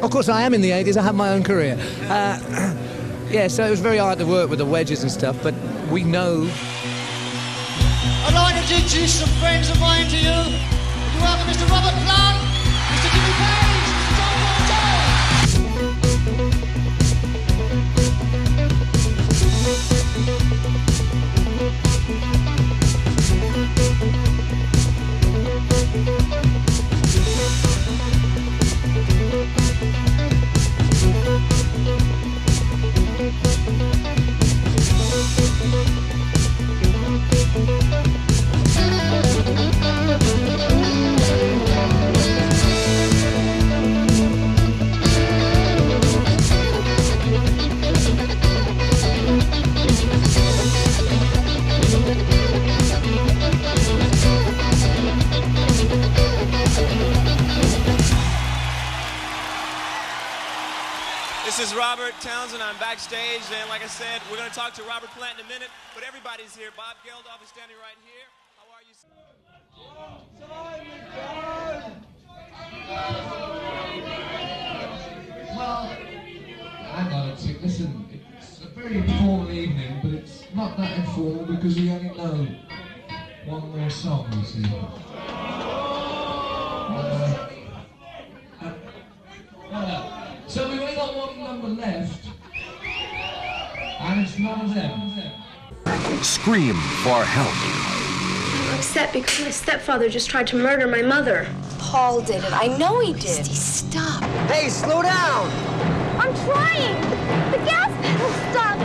Of course, I am in the 80s. I have my own career. Yeah, so it was very hard to work with the wedges and stuff, but we know. I'd like to introduce some friends of mine to you. Would you welcome Mr. Robert Plant, Mr. Jimmy Page, Mr. John Paul This is Robert Townsend. I'm backstage, and like I said, we're going to talk to Robert Plant in a minute, but everybody's here. Bob Geldof is standing right here. How are you, sir? Well, hang on a tick. Listen, it's a very informal evening, but it's not that informal because we only know one more song, you see. So we've only got one number left, and it's none of them. Scream for help. I'm upset because my stepfather just tried to murder my mother. Paul did it. I know he did. Stop. Hey, slow down! I'm trying. The gas pedal stopped.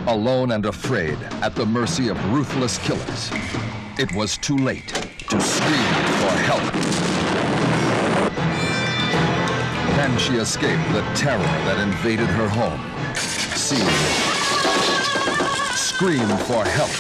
Alone and afraid, at the mercy of ruthless killers, it was too late to scream for help. Can she escape the terror that invaded her home? See Scream for Help,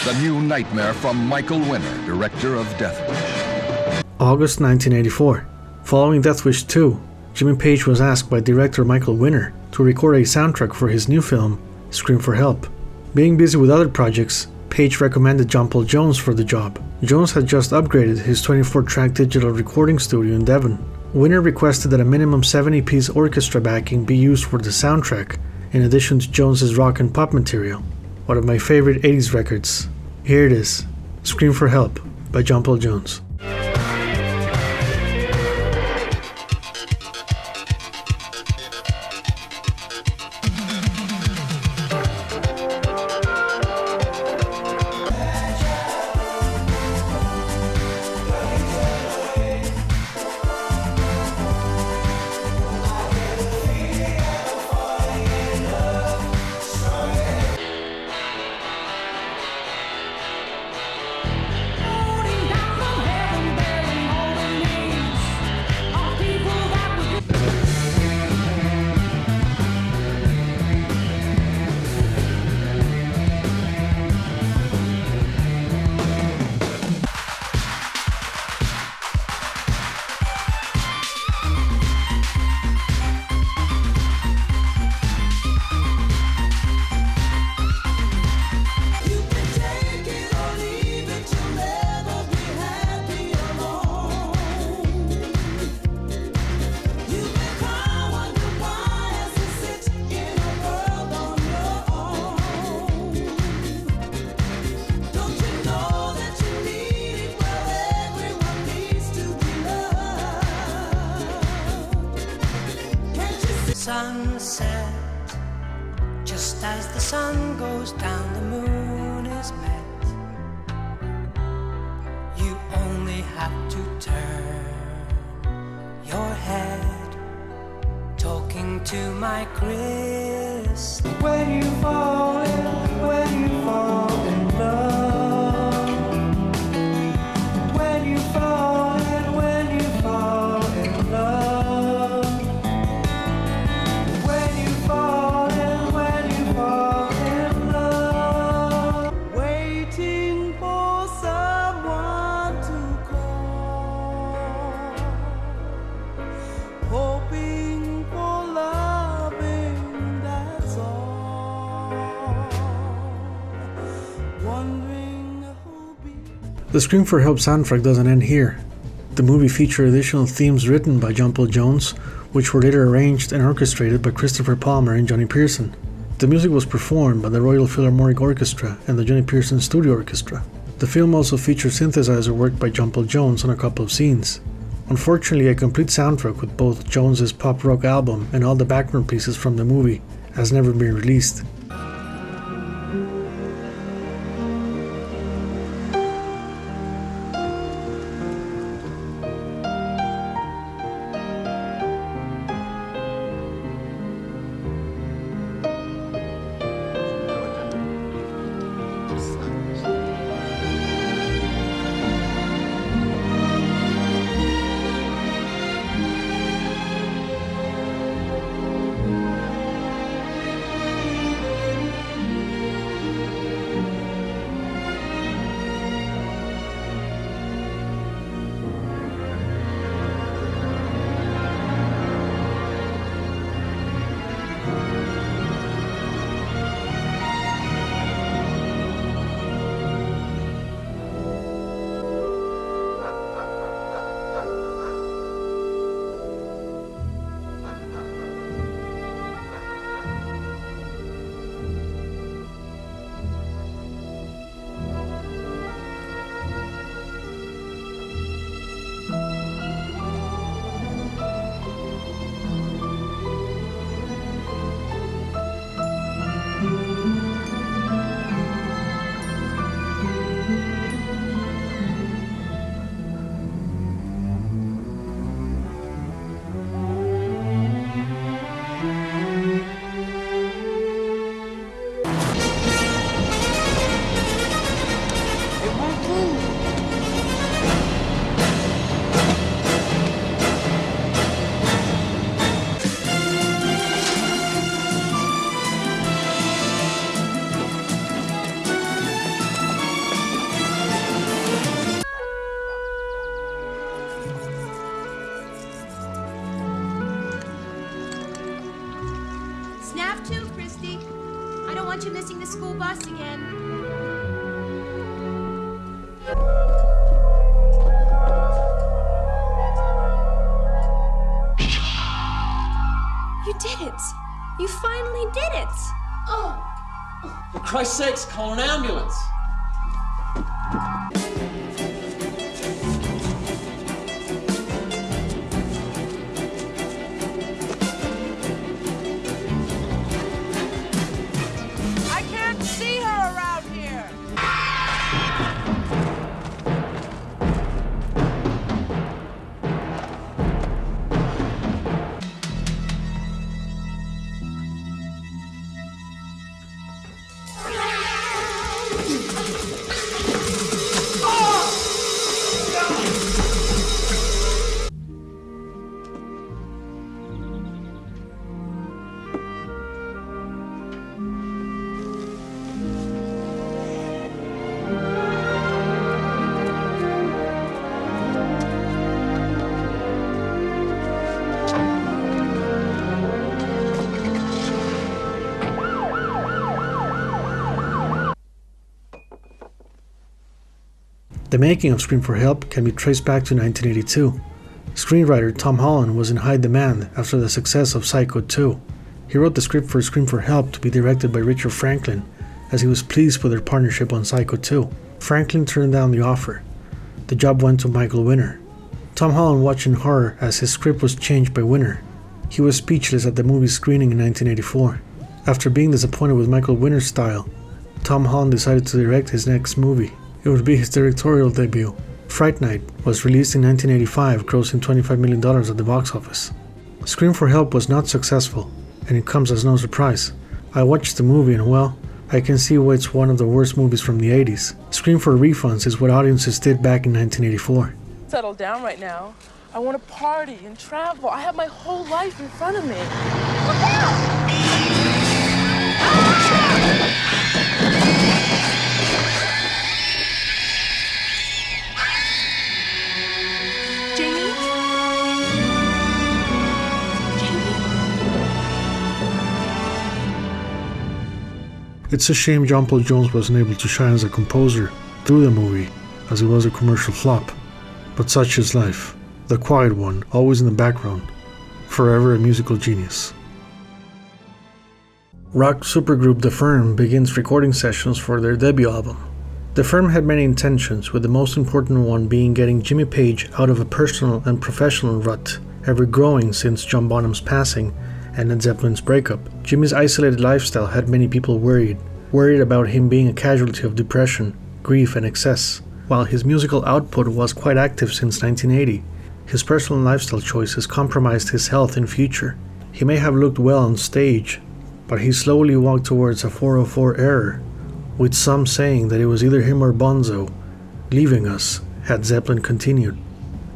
the new nightmare from Michael Winner, director of Death Wish. August 1984. Following Death Wish 2, Jimmy Page was asked by director Michael Winner to record a soundtrack for his new film, Scream for Help. Being busy with other projects, Page recommended John Paul Jones for the job. Jones had just upgraded his 24-track digital recording studio in Devon. Winner requested that a minimum 70-piece orchestra backing be used for the soundtrack, in addition to Jones's rock and pop material. One of my favorite 80s records. Here it is, Scream for Help by John Paul Jones. Sunset, just as the sun goes down, the moon is met. You only have to turn your head, talking to my Chris. When you fall in love, when you fall in love. Hoping for loving, that's all. The Scream for Help soundtrack doesn't end here. The movie featured additional themes written by John Paul Jones, which were later arranged and orchestrated by Christopher Palmer and Johnny Pearson. The music was performed by the Royal Philharmonic Orchestra and the Johnny Pearson Studio Orchestra. The film also featured synthesizer work by John Paul Jones on a couple of scenes. Unfortunately, a complete soundtrack with both Jones's pop rock album and all the background pieces from the movie has never been released. Snap to, Christy. I don't want you missing the school bus again. You did it. You finally did it. Oh. For Christ's sakes, call an ambulance. The making of Scream for Help can be traced back to 1982. Screenwriter Tom Holland was in high demand after the success of Psycho 2. He wrote the script for Scream for Help to be directed by Richard Franklin, as he was pleased with their partnership on Psycho 2. Franklin turned down the offer. The job went to Michael Winner. Tom Holland watched in horror as his script was changed by Winner. He was speechless at the movie's screening in 1984. After being disappointed with Michael Winner's style, Tom Holland decided to direct his next movie. It would be his directorial debut. Fright Night was released in 1985, grossing $25 million at the box office. Scream for Help was not successful, and it comes as no surprise. I watched the movie and well, I can see why it's one of the worst movies from the 80s. Scream for Refunds is what audiences did back in 1984. Settle down right now. I want to party and travel. I have my whole life in front of me. Look out! It's a shame John Paul Jones wasn't able to shine as a composer through the movie. as it was a commercial flop. But such is life. The quiet one, always in the background. Forever a musical genius. Rock supergroup The Firm begins recording sessions for their debut album. The Firm had many intentions, with the most important one being getting Jimmy Page out of a personal and professional rut, ever growing since John Bonham's passing and Led Zeppelin's breakup. Jimmy's isolated lifestyle had many people worried about him being a casualty of depression, grief, and excess. While his musical output was quite active since 1980, his personal lifestyle choices compromised his health and future. He may have looked well on stage, but he slowly walked towards a 404 error, with some saying that it was either him or Bonzo leaving us had Zeppelin continued.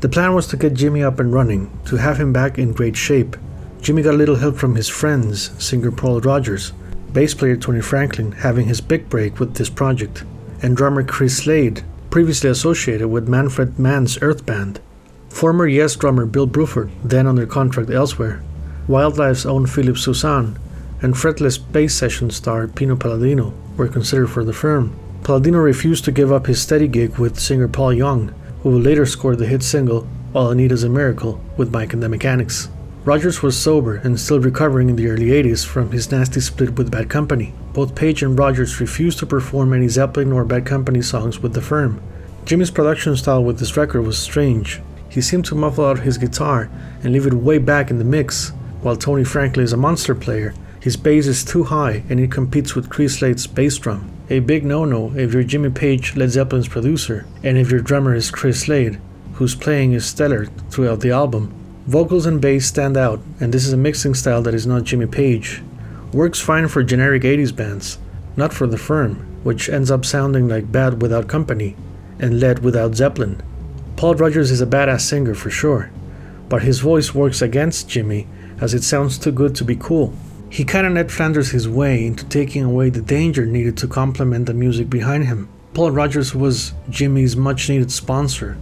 The plan was to get Jimmy up and running, to have him back in great shape. Jimmy got a little help from his friends, singer Paul Rodgers, bass player Tony Franklin having his big break with this project, and drummer Chris Slade, previously associated with Manfred Mann's Earth Band. Former Yes drummer Bill Bruford, then under contract elsewhere, Wildlife's own Philip Suzanne, and fretless bass session star Pino Palladino were considered for The Firm. Palladino refused to give up his steady gig with singer Paul Young, who would later score the hit single All I Need Is a Miracle with Mike and the Mechanics. Rodgers was sober and still recovering in the early 80s from his nasty split with Bad Company. Both Page and Rodgers refused to perform any Zeppelin or Bad Company songs with The Firm. Jimmy's production style with this record was strange. He seemed to muffle out his guitar and leave it way back in the mix. While Tony Franklin is a monster player, his bass is too high and it competes with Chris Slade's bass drum. A big no-no if you're Jimmy Page, Led Zeppelin's producer, and if your drummer is Chris Slade, whose playing is stellar throughout the album. Vocals and bass stand out, and this is a mixing style that is not Jimmy Page. Works fine for generic 80s bands, not for The Firm, which ends up sounding like Bad Without Company and Led without Zeppelin. Paul Rodgers is a badass singer for sure, but his voice works against Jimmy as it sounds too good to be cool. He kinda Ned Flanders his way into taking away the danger needed to complement the music behind him. Paul Rodgers was Jimmy's much needed sponsor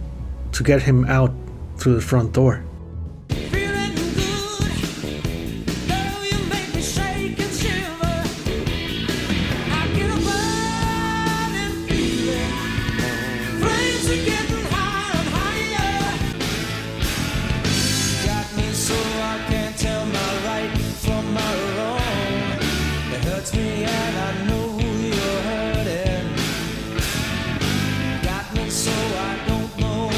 to get him out through the front door. So I don't know.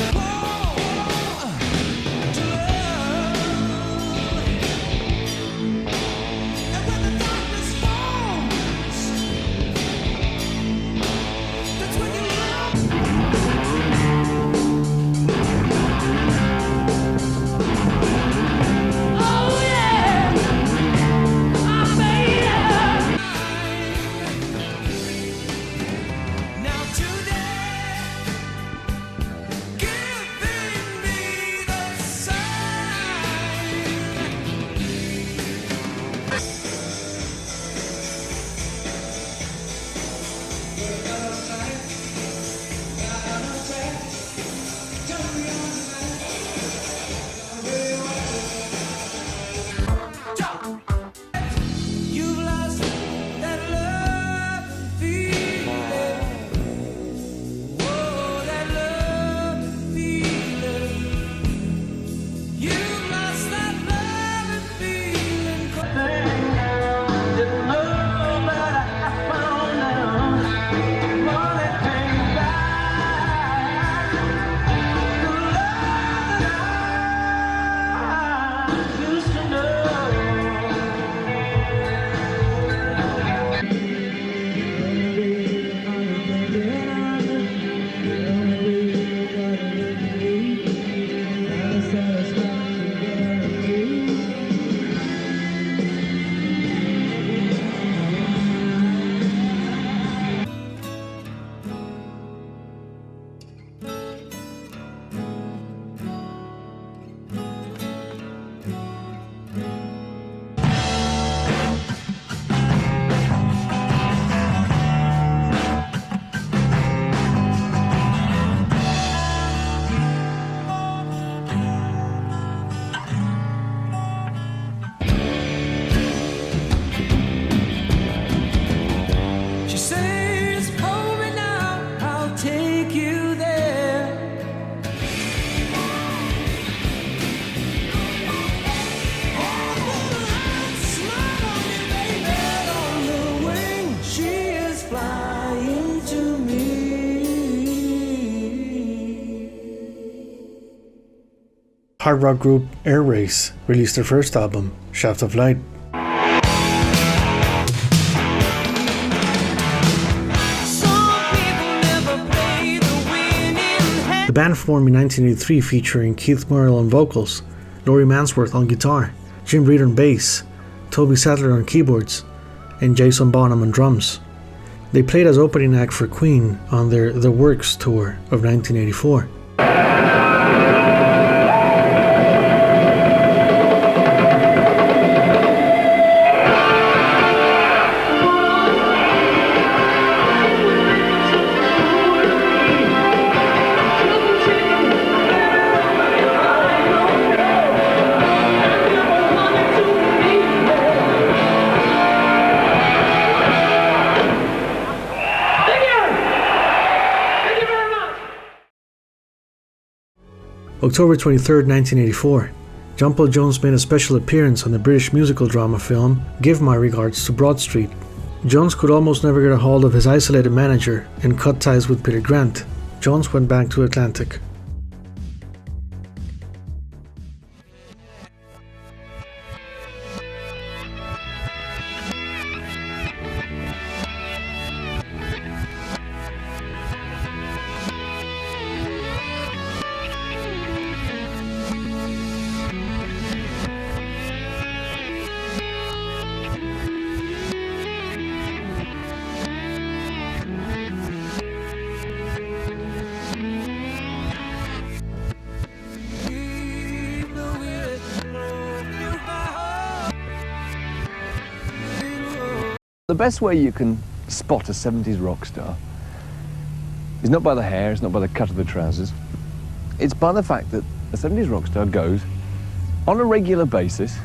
Hard rock group Air Race released their first album, Shaft of Light. The band formed in 1983 featuring Keith Murrell on vocals, Laurie Mansworth on guitar, Jim Reed on bass, Toby Sadler on keyboards, and Jason Bonham on drums. They played as opening act for Queen on their The Works tour of 1984. October 23, 1984, John Paul Jones made a special appearance on the British musical drama film Give My Regards to Broad Street. Jones could almost never get a hold of his isolated manager and cut ties with Peter Grant. Jones went back to Atlantic. The best way you can spot a 70s rock star is not by the hair, it's not by the cut of the trousers. It's by the fact that a 70s rock star goes on a regular basis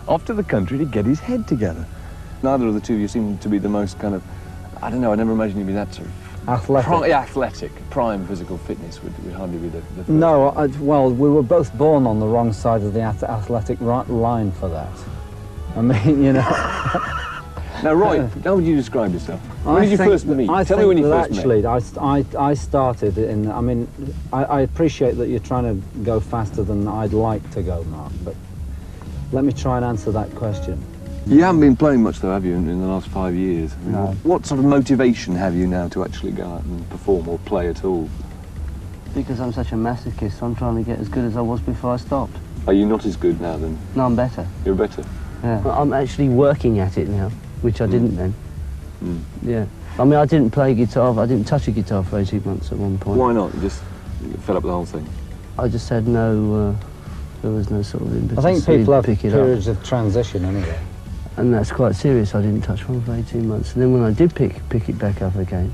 off to the country to get his head together. Neither of the two of you seem to be the most kind of, I don't know, I never imagined you'd be that sort of... Athletic. Athletic. Prime physical fitness would hardly be the first. No, well, we were both born on the wrong side of the athletic line for that. I mean, you know... Now, Roy, how would you describe yourself? When did you first meet? Tell me when you first met. Actually, I started in, I mean, I appreciate that you're trying to go faster than I'd like to go, Mark, but let me try and answer that question. You haven't been playing much, though, have you, in the last 5 years? I mean, No. What sort of motivation have you now to actually go out and perform or play at all? Because I'm such a masochist, I'm trying to get as good as I was before I stopped. Are you not as good now, then? No, I'm better. You're better? Yeah. I'm actually working at it now, which I didn't then. Mm. Yeah. I mean, I didn't play guitar, I didn't touch a guitar for 18 months at one point. Why not? You just fed up with the whole thing? I just had no, there was no sort of impetus. I think people have pick it periods up. of transition anyway. And that's quite serious. I didn't touch one for 18 months. And then when I did pick it back up again,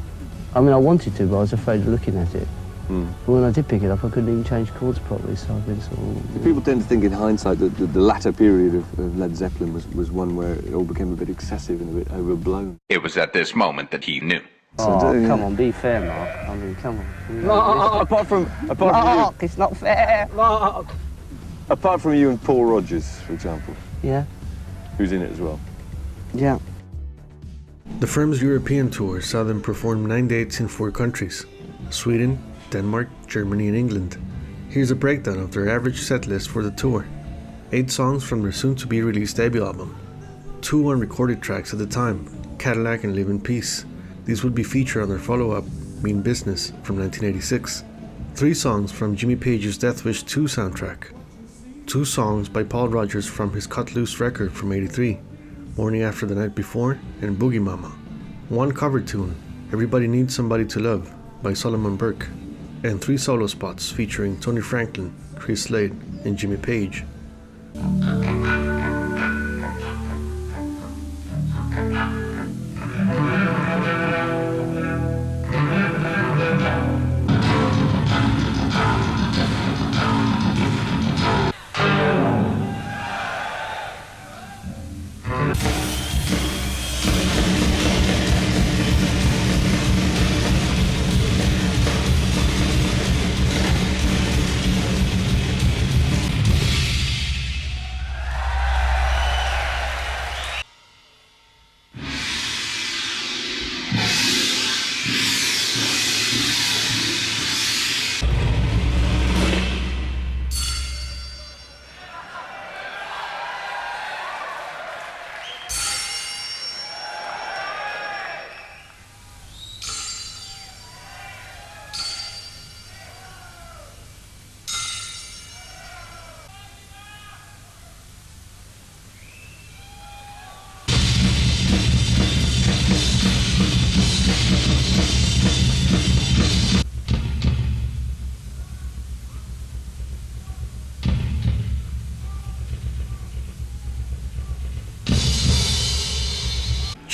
I mean, I wanted to, but I was afraid of looking at it. Mm. But when I did pick it up, I couldn't even change chords properly, so I've been sort of... People tend to think in hindsight that the latter period of Led Zeppelin was one where it all became a bit excessive and a bit overblown. It was at this moment that he knew. Oh, come on, be fair, Mark. I mean, come on. Apart from Mark, it's not fair. Mark. Apart from you and Paul Rodgers, for example. Yeah. Who's in it as well. Yeah. The firm's European tour saw them perform 9 dates in 4 countries: Sweden, Denmark, Germany, and England. Here's a breakdown of their average set list for the tour. 8 songs from their soon-to-be-released debut album. 2 unrecorded tracks at the time, Cadillac and Live in Peace. These would be featured on their follow-up, Mean Business, from 1986. 3 songs from Jimmy Page's Death Wish 2 soundtrack. 2 songs by Paul Rodgers from his Cut Loose record from '83, Morning After the Night Before, and Boogie Mama. 1 cover tune, Everybody Needs Somebody to Love, by Solomon Burke, and 3 solo spots featuring Tony Franklin, Chris Slade, and Jimmy Page.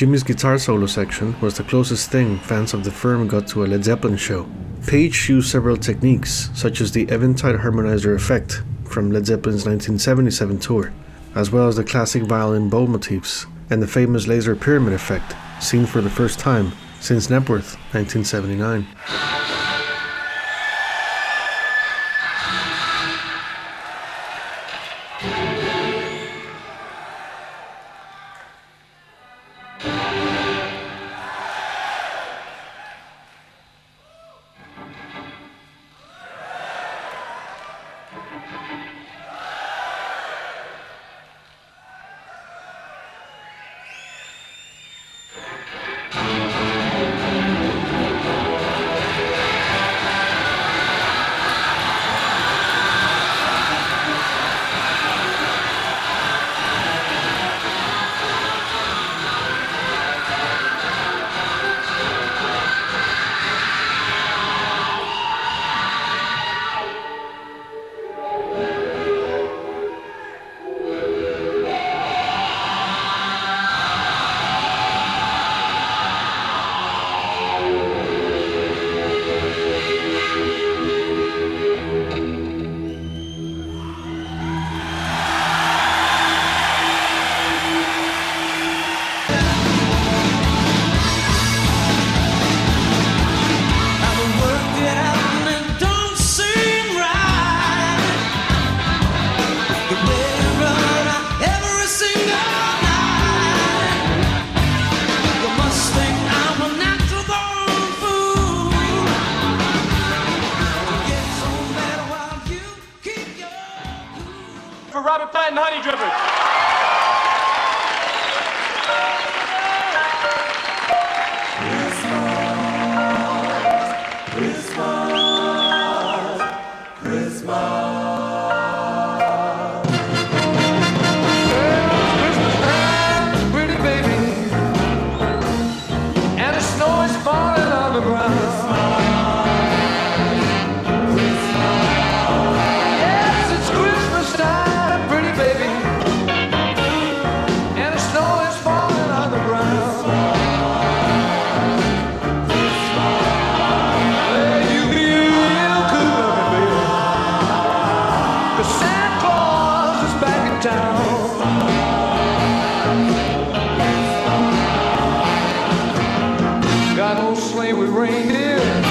Jimmy's guitar solo section was the closest thing fans of the firm got to a Led Zeppelin show. Page used several techniques, such as the Eventide harmonizer effect from Led Zeppelin's 1977 tour, as well as the classic violin bow motifs and the famous laser pyramid effect, seen for the first time since Knepworth 1979. For Robert Plant and Honey Drippers. Got no sleigh with reindeer.